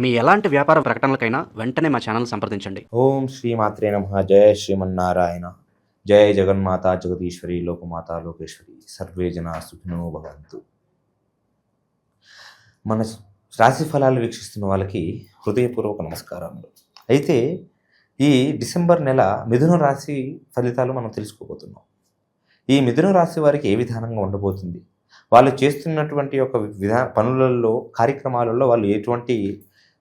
మీ ఎలాంటి వ్యాపార ప్రకటనలకైనా వెంటనే మా ఛానల్ సంప్రదించండి. ఓం శ్రీమాత్రే నమః. జయ శ్రీమన్నారాయణ. జయ జగన్మాత జగదీశ్వరి లోకమాత లోకేశ్వరి సర్వే జనా సుఖినో భవంతు. మన రాశి ఫలాలు వీక్షిస్తున్న వాళ్ళకి హృదయపూర్వక నమస్కారములు. అయితే ఈ డిసెంబర్ నెల మిథున రాశి ఫలితాలు మనం తెలుసుకోబోతున్నాం. ఈ మిథున రాశి వారికి ఏ విధానంగా ఉండబోతుంది, వాళ్ళు చేస్తున్నటువంటి ఒక పనులలో కార్యక్రమాలలో వాళ్ళు ఎటువంటి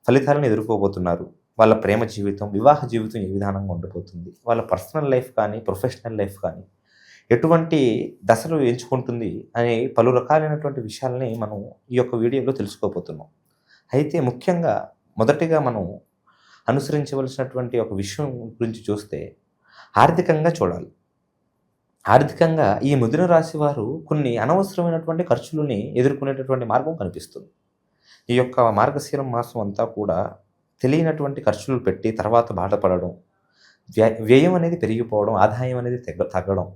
ఫలితాలను ఎదుర్కోబోతున్నారు, వాళ్ళ ప్రేమ జీవితం వివాహ జీవితం ఏ విధానంగా ఉండబోతుంది, వాళ్ళ పర్సనల్ లైఫ్ కానీ ప్రొఫెషనల్ లైఫ్ కానీ ఎటువంటి దశలు ఎంచుకుంటుంది అనే పలు రకాలైనటువంటి విషయాలని మనం ఈ యొక్క వీడియోలో తెలుసుకోబోతున్నాం. అయితే ముఖ్యంగా మొదటిగా మనం అనుసరించవలసినటువంటి ఒక విషయం గురించి చూస్తే ఆర్థికంగా చూడాలి. ఆర్థికంగా ఈ మిథున రాశి వారు కొన్ని అనవసరమైనటువంటి ఖర్చులని ఎదుర్కొనేటటువంటి మార్గం కనిపిస్తుంది. ఈ యొక్క మార్గశిర మాసం అంతా కూడా తెలియనటువంటి ఖర్చులు పెట్టి తర్వాత బాధపడడం, వ్యయం అనేది పెరిగిపోవడం, ఆదాయం అనేది తగ్గడం,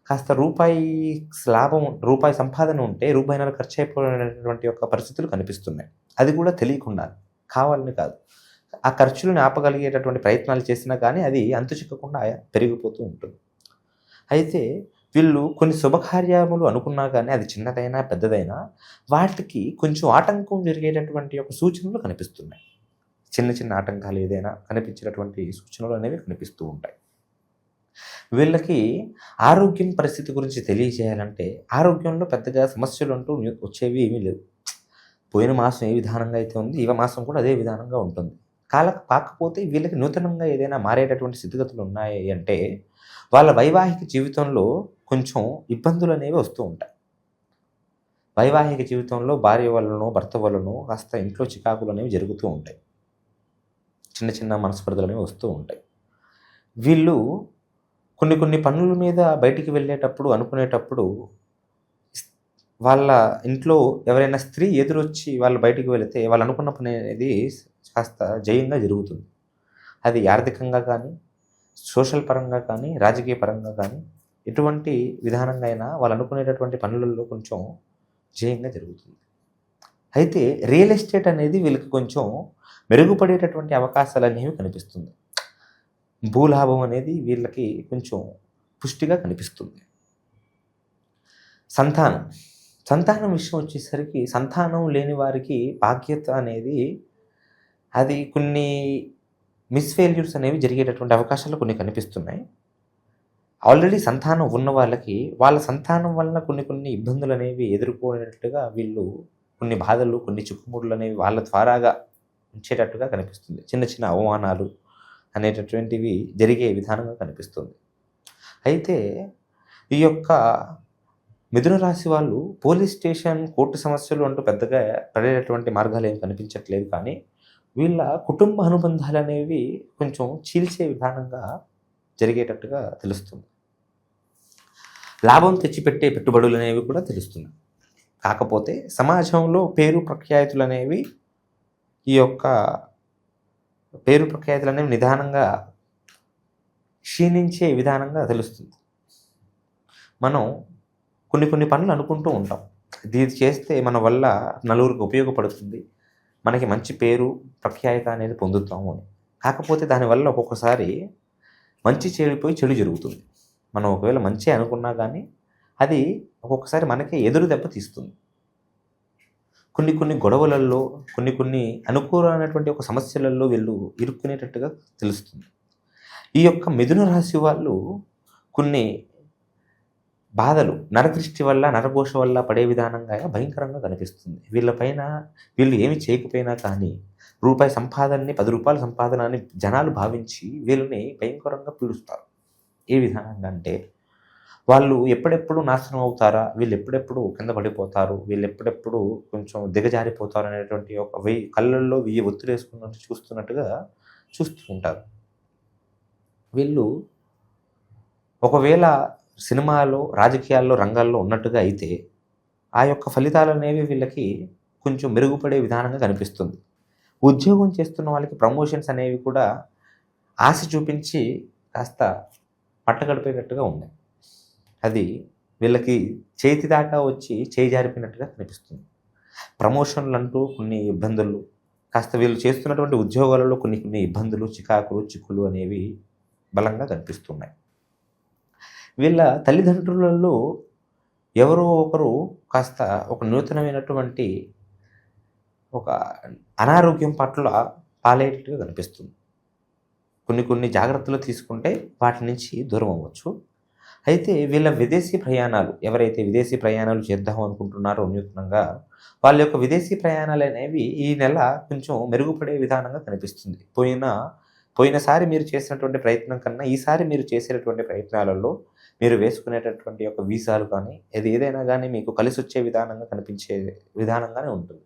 కాస్త రూపాయి సంపాదన ఉంటే రూపాయిన్నర ఖర్చు అయిపోయినటువంటి యొక్క పరిస్థితులు కనిపిస్తున్నాయి. అది కూడా తెలియకుండా, కావాలని కాదు. ఆ ఖర్చులను ఆపగలిగేటటువంటి ప్రయత్నాలు చేసినా కానీ అది అంతు చిక్కకుండా పెరిగిపోతూ ఉంటుంది. అయితే వీళ్ళు కొన్ని శుభకార్యములు అనుకున్నా కానీ అది చిన్నదైనా పెద్దదైనా వాటికి కొంచెం ఆటంకం జరిగేటటువంటి ఒక సూచనలు కనిపిస్తున్నాయి. చిన్న చిన్న ఆటంకాలు ఏదైనా కనిపించేటటువంటి సూచనలు అనేవి కనిపిస్తూ ఉంటాయి. వీళ్ళకి ఆరోగ్యం పరిస్థితి గురించి తెలియజేయాలంటే ఆరోగ్యంలో పెద్దగా సమస్యలు అంటూ వచ్చేవి ఏమీ లేవు. పోయిన మాసం ఏ విధానంగా అయితే ఉంది, ఈ మాసం కూడా అదే విధానంగా ఉంటుంది. కాకపోతే వీళ్ళకి నూతనంగా ఏదైనా మారేటటువంటి స్థితిగతులు ఉన్నాయి అంటే వాళ్ళ వైవాహిక జీవితంలో కొంచెం ఇబ్బందులు అనేవి వస్తూ ఉంటాయి. వైవాహిక జీవితంలో భార్య వలనో భర్త వలనో కాస్త ఇంట్లో చికాకులు అనేవి జరుగుతూ ఉంటాయి. చిన్న చిన్న మనస్పర్ధలు అనేవి వస్తూ ఉంటాయి. వీళ్ళు కొన్ని పనుల మీద బయటికి వెళ్ళేటప్పుడు అనుకునేటప్పుడు వాళ్ళ ఇంట్లో ఎవరైనా స్త్రీ ఎదురొచ్చి వాళ్ళు బయటికి వెళితే వాళ్ళు అనుకున్న పని అనేది కాస్త జయంగా జరుగుతుంది. అది ఆర్థికంగా కానీ, సోషల్ పరంగా కానీ, రాజకీయ పరంగా కానీ ఎటువంటి విధానంగా అయినా వాళ్ళు అనుకునేటటువంటి పనులలో కొంచెం జయంగా జరుగుతుంది. అయితే రియల్ ఎస్టేట్ అనేది వీళ్ళకి కొంచెం మెరుగుపడేటటువంటి అవకాశాలు అనేవి కనిపిస్తుంది. భూలాభం అనేది వీళ్ళకి కొంచెం పుష్టిగా కనిపిస్తుంది. సంతానం విషయం వచ్చేసరికి సంతానం లేని వారికి భాగ్యత అనేది అది కొన్ని మిస్ఫెయిల్యూర్స్ అనేవి జరిగేటటువంటి అవకాశాలు కొన్ని కనిపిస్తున్నాయి. ఆల్రెడీ సంతానం ఉన్న వాళ్ళకి వాళ్ళ సంతానం వలన కొన్ని ఇబ్బందులు అనేవి ఎదుర్కొనేటట్టుగా వీళ్ళు కొన్ని బాధలు, కొన్ని చిక్కుముడులు అనేవి వాళ్ళ ద్వారాగా ఉంచేటట్టుగా కనిపిస్తుంది. చిన్న చిన్న అవమానాలు అనేటటువంటివి జరిగే విధానంగా కనిపిస్తుంది. అయితే ఈ యొక్క మిథున రాశి వాళ్ళు పోలీస్ స్టేషన్, కోర్టు సమస్యలు అంటూ పెద్దగా పడేటటువంటి మార్గాలు ఏమి కనిపించట్లేదు. కానీ వీళ్ళ కుటుంబ అనుబంధాలు అనేవి కొంచెం చీల్చే విధానంగా జరిగేటట్టుగా తెలుస్తుంది. లాభం తెచ్చిపెట్టే పెట్టుబడులు అనేవి కూడా తెలుస్తున్నాయి. కాకపోతే సమాజంలో పేరు ప్రఖ్యాతులు అనేవి నిదానంగా క్షీణించే విధానంగా తెలుస్తుంది. మనం కొన్ని పనులు అనుకుంటూ ఉంటాం, ఇది చేస్తే మన వల్ల నలుగురికి ఉపయోగపడుతుంది, మనకి మంచి పేరు ప్రఖ్యాత అనేది పొందుతాము అని. కాకపోతే దానివల్ల ఒక్కొక్కసారి మంచి చెడిపోయి చెడు జరుగుతుంది. మనం ఒకవేళ మంచి అనుకున్నా కానీ అది ఒక్కొక్కసారి మనకి ఎదురు దెబ్బ తీస్తుంది. కొన్ని గొడవలలో, కొన్ని అనుకూలమైనటువంటి ఒక సమస్యలలో వీళ్ళు ఇరుక్కునేటట్టుగా తెలుస్తుంది. ఈ యొక్క మిథున రాశి వాళ్ళు కొన్ని బాధలు నరదృష్టి వల్ల, నరఘోష వల్ల పడే విధానంగా భయంకరంగా కనిపిస్తుంది. వీళ్ళు ఏమి చేయకపోయినా కానీ రూపాయి సంపాదనని 10 రూపాయల సంపాదన అని జనాలు భావించి వీళ్ళని భయంకరంగా పీడిస్తారు. ఏ విధానంగా అంటే వాళ్ళు ఎప్పుడెప్పుడు నాశనం అవుతారా, వీళ్ళు ఎప్పుడెప్పుడు కింద పడిపోతారు, వీళ్ళు ఎప్పుడెప్పుడు కొంచెం దిగజారిపోతారు అనేటువంటి ఒక కళ్ళల్లో 1000 ఒత్తులు వేసుకున్నట్టు చూస్తున్నట్టుగా చూస్తూ ఉంటారు. వీళ్ళు ఒకవేళ సినిమాలో, రాజకీయాల్లో, రంగాల్లో ఉన్నట్టుగా అయితే ఆ యొక్క ఫలితాలు అనేవి వీళ్ళకి కొంచెం మెరుగుపడే విధానంగా కనిపిస్తుంది. ఉద్యోగం చేస్తున్న వాళ్ళకి ప్రమోషన్స్ అనేవి కూడా ఆశ చూపించి కాస్త పట్టగడిపేటట్టుగా ఉన్నాయి. అది వీళ్ళకి చేతి దాకా వచ్చి చేయి జారిపోయినట్టుగా కనిపిస్తుంది. ప్రమోషన్లు అంటూ కొన్ని ఇబ్బందులు, కాస్త వీళ్ళు చేస్తున్నటువంటి ఉద్యోగాలలో కొన్ని కొన్ని ఇబ్బందులు, చికాకులు, చిక్కులు అనేవి బలంగా కనిపిస్తున్నాయి. వీళ్ళ తల్లిదండ్రులలో ఎవరో ఒకరు కాస్త ఒక నూతనమైనటువంటి ఒక అనారోగ్యం పట్ల పాలయ్యేటట్టుగా కనిపిస్తుంది. కొన్ని కొన్ని జాగ్రత్తలు తీసుకుంటే వాటి నుంచి దూరం అవ్వచ్చు. అయితే వీళ్ళ విదేశీ ప్రయాణాలు, ఎవరైతే విదేశీ ప్రయాణాలు చేద్దాం అనుకుంటున్నారో నూతనంగా, వాళ్ళ యొక్క విదేశీ ప్రయాణాలు అనేవి ఈ నెల కొంచెం మెరుగుపడే విధానంగా కనిపిస్తుంది. పోయినసారి మీరు చేసినటువంటి ప్రయత్నం కన్నా ఈసారి మీరు చేసేటటువంటి ప్రయత్నాలలో మీరు వేసుకునేటటువంటి యొక్క వీసాలు కానీ ఏదైనా కానీ మీకు కలిసి వచ్చే విధానంగా కనిపించే విధానంగానే ఉంటుంది.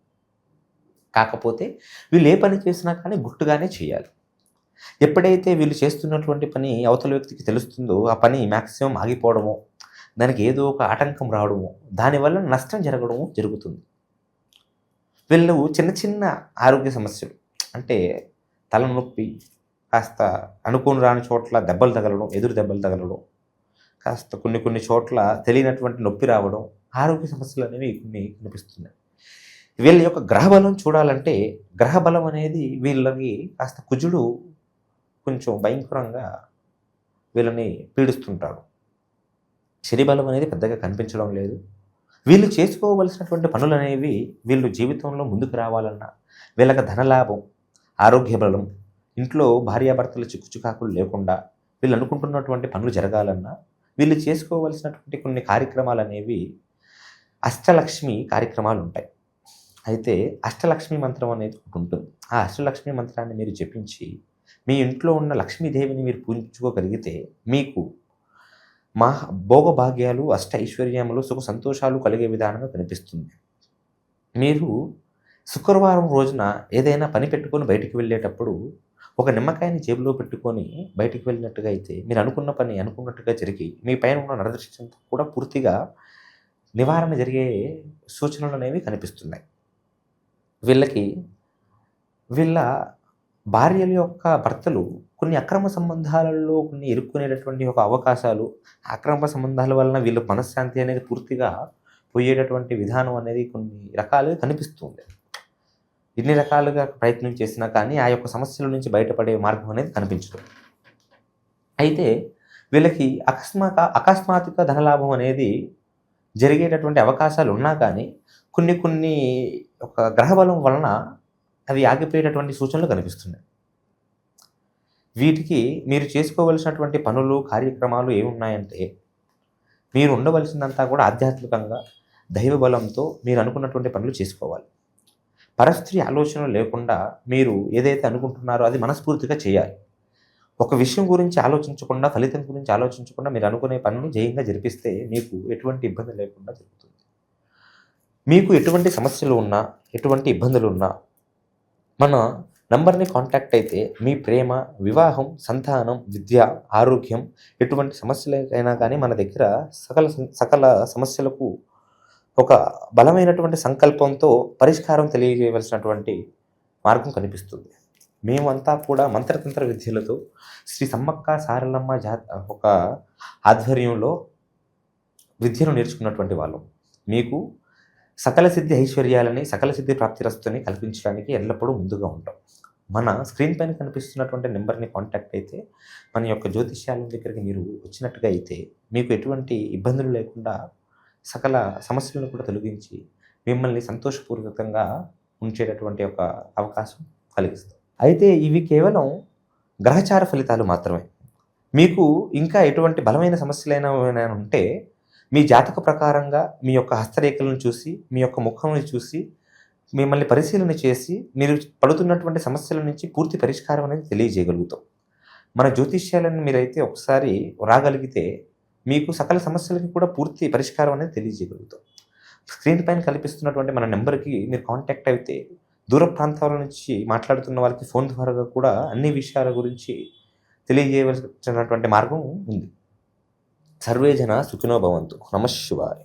కాకపోతే వీళ్ళు ఏ పని చేసినా కానీ గుట్టుగానే చేయాలి. ఎప్పుడైతే వీళ్ళు చేస్తున్నటువంటి పని అవతల వ్యక్తికి తెలుస్తుందో ఆ పని మ్యాక్సిమం ఆగిపోవడము, దానికి ఏదో ఒక ఆటంకం రావడము, దానివల్ల నష్టం జరగడము జరుగుతుంది. వీళ్ళు చిన్న చిన్న ఆరోగ్య సమస్యలు అంటే తలనొప్పి, కాస్త అనుకోని రాని చోట్ల దెబ్బలు తగలడం, ఎదురు దెబ్బలు తగలడం, కాస్త కొన్ని కొన్ని చోట్ల తెలియనటువంటి నొప్పి రావడం, ఆరోగ్య సమస్యలు అనేవి కొన్ని కనిపిస్తున్నాయి. వీళ్ళ యొక్క గ్రహబలం చూడాలంటే గ్రహబలం అనేది వీళ్ళకి కాస్త కుజుడు కొంచెం భయంకరంగా వీళ్ళని పీడిస్తుంటాడు. శరీబలం అనేది పెద్దగా కనిపించడం లేదు. వీళ్ళు చేసుకోవలసినటువంటి పనులు అనేవి వీళ్ళు జీవితంలో ముందుకు రావాలన్నా, వీళ్ళకి ధనలాభం, ఆరోగ్య బలం, ఇంట్లో భార్యాభర్తల చిక్కుచికాకులు లేకుండా వీళ్ళు అనుకుంటున్నటువంటి పనులు జరగాలన్నా వీళ్ళు చేసుకోవలసినటువంటి కొన్ని కార్యక్రమాలు అనేవి అష్టలక్ష్మి కార్యక్రమాలు ఉంటాయి. అయితే అష్టలక్ష్మి మంత్రం అనేది ఒకటి ఉంటుంది. ఆ అష్టలక్ష్మి మంత్రాన్ని మీరు జపించి మీ ఇంట్లో ఉన్న లక్ష్మీదేవిని మీరు పూజించుకోగలిగితే మీకు భోగభాగ్యాలు, అష్ట ఐశ్వర్యములు, సుఖ సంతోషాలు కలిగే విధానంగా కనిపిస్తుంది. మీరు శుక్రవారం రోజున ఏదైనా పని పెట్టుకొని బయటికి వెళ్ళేటప్పుడు ఒక నిమ్మకాయని జేబులో పెట్టుకొని బయటికి వెళ్ళినట్టుగా అయితే మీరు అనుకున్న పని అనుకున్నట్టుగా జరిగి మీ పైన ఉన్న నరదృష్టింతో కూడా పూర్తిగా నివారణ జరిగే సూచనలు అనేవి కనిపిస్తున్నాయి. వీళ్ళ భార్యల యొక్క భర్తలు కొన్ని అక్రమ సంబంధాలలో కొన్ని ఇరుక్కునేటటువంటి ఒక అవకాశాలు, అక్రమ సంబంధాల వలన వీళ్ళ మనశ్శాంతి అనేది పూర్తిగా పోయేటటువంటి విధానం అనేది కొన్ని రకాలుగా కనిపిస్తుంది. ఎన్ని రకాలుగా ప్రయత్నం చేసినా కానీ ఆ యొక్క సమస్యల నుంచి బయటపడే మార్గం అనేది కనిపించదు. అయితే వీళ్ళకి అకస్మాత్తుగా ధనలాభం అనేది జరిగేటటువంటి అవకాశాలు ఉన్నా కానీ కొన్ని ఒక గ్రహబలం వలన అవి ఆగిపోయేటటువంటి సూచనలు కనిపిస్తున్నాయి. వీటికి మీరు చేసుకోవలసినటువంటి పనులు, కార్యక్రమాలు ఏమున్నాయంటే మీరు ఉండవలసిందంతా కూడా ఆధ్యాత్మికంగా దైవ బలంతో మీరు అనుకున్నటువంటి పనులు చేసుకోవాలి. పరస్త్రీ ఆలోచన లేకుండా మీరు ఏదైతే అనుకుంటున్నారో అది మనస్ఫూర్తిగా చేయాలి. ఒక విషయం గురించి ఆలోచించకుండా, ఫలితం గురించి ఆలోచించకుండా మీరు అనుకునే పనులు జయంగా జరిపిస్తే మీకు ఎటువంటి ఇబ్బంది లేకుండా జరుగుతుంది. మీకు ఎటువంటి సమస్యలు ఉన్నా, ఎటువంటి ఇబ్బందులు ఉన్నా మన నంబర్ని కాంటాక్ట్ అయితే మీ ప్రేమ, వివాహం, సంతానం, విద్య, ఆరోగ్యం ఎటువంటి సమస్యలైనా కానీ మన దగ్గర సకల సమస్యలకు ఒక బలమైనటువంటి సంకల్పంతో పరిష్కారం తెలియజేయవలసినటువంటి మార్గం కనిపిస్తుంది. మేమంతా కూడా మంత్రతంత్ర విద్యలతో శ్రీ సమ్మక్క సారలమ్మ ఒక ఆధ్వర్యంలో విద్యను నేర్చుకున్నటువంటి వాళ్ళం. మీకు సకల సిద్ధి ఐశ్వర్యాలని, సకల సిద్ధి ప్రాప్తిరస్తుని కల్పించడానికి ఎల్లప్పుడూ ముందుగా ఉంటాం. మన స్క్రీన్ పైన కనిపిస్తున్నటువంటి నెంబర్ని కాంటాక్ట్ అయితే మన యొక్క జ్యోతిష్యాల దగ్గరికి మీరు వచ్చినట్టుగా అయితే మీకు ఎటువంటి ఇబ్బందులు లేకుండా సకల సమస్యలను కూడా తొలగించి మిమ్మల్ని సంతోషపూర్వకంగా ఉంచేటటువంటి ఒక అవకాశం కలిగిస్తాం. అయితే ఇవి కేవలం గ్రహచార ఫలితాలు మాత్రమే. మీకు ఇంకా ఎటువంటి బలమైన సమస్యలైనా ఉంటే మీ జాతక ప్రకారంగా మీ యొక్క హస్తరేఖలను చూసి, మీ యొక్క ముఖంని చూసి మిమ్మల్ని పరిశీలన చేసి మీరు పడుతున్నటువంటి సమస్యల నుంచి పూర్తి పరిష్కారం అనేది తెలియజేయగలుగుతాం. మన జ్యోతిష్యాలను మీరైతే ఒకసారి రాగలిగితే మీకు సకల సమస్యలకి కూడా పూర్తి పరిష్కారం అనేది తెలియజేయగలుగుతాం. స్క్రీన్ పైన కల్పిస్తున్నటువంటి మన నెంబర్కి మీరు కాంటాక్ట్ అయితే దూర ప్రాంతాల నుంచి మాట్లాడుతున్న వాళ్ళకి ఫోన్ ద్వారా కూడా అన్ని విషయాల గురించి తెలియజేయవలసినటువంటి మార్గం ఉంది. సర్వే జన సుఖినో భవంతు. నమః శివాయ.